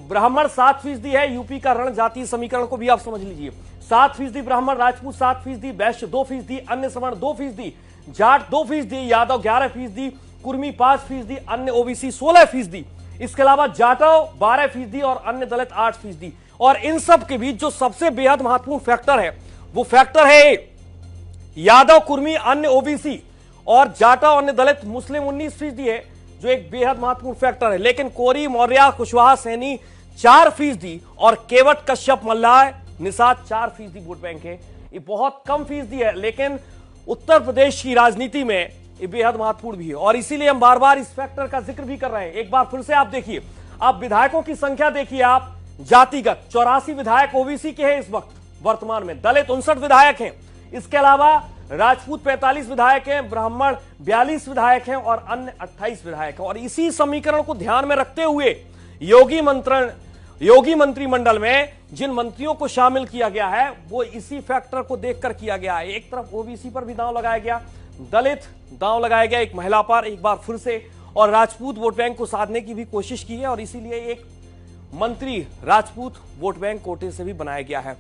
ब्राह्मण 7% है। यूपी का रण जातीय समीकरण को भी आप समझ लीजिए। 7% ब्राह्मण, राजपूत 7%, वैश्य 2%, अन्य सवर्ण 2%, जाट 2%, यादव 11%, कुर्मी 5%, अन्य ओबीसी 16%, इसके अलावा जाटव 12% और अन्य दलित 8%। और इन सब के बीच जो सबसे बेहद महत्वपूर्ण फैक्टर है वो फैक्टर है यादव, कुर्मी, अन्य ओबीसी और जाटव, अन्य दलित, मुस्लिम 19% है, जो एक बेहद महत्वपूर्ण फैक्टर है। लेकिन कोरी, मौर्य, कुशवाहा, सैनी 4% और केवट, कश्यप, मल्लाह, निषाद 4% वोट बैंक है। ये बहुत कम फीसदी है, लेकिन उत्तर प्रदेश की राजनीति में ये बेहद महत्वपूर्ण भी है और इसीलिए हम बार बार इस फैक्टर का जिक्र भी कर रहे हैं। एक बार फिर से आप देखिए, आप विधायकों की संख्या देखिए, आप जातिगत 84 विधायक ओबीसी के हैं इस वक्त वर्तमान में, दलित 59 विधायक हैं, इसके अलावा राजपूत 45 विधायक हैं, ब्राह्मण 42 विधायक हैं और अन्य 28 विधायक हैं। और इसी समीकरण को ध्यान में रखते हुए योगी मंत्रिमंडल में जिन मंत्रियों को शामिल किया गया है वो इसी फैक्टर को देखकर किया गया है। एक तरफ ओबीसी पर भी दांव लगाया गया, दलित दांव लगाया गया एक महिला पर एक बार फिर से, और राजपूत वोट बैंक को साधने की भी कोशिश की है और इसीलिए एक मंत्री राजपूत वोट बैंक कोटे से भी बनाया गया है।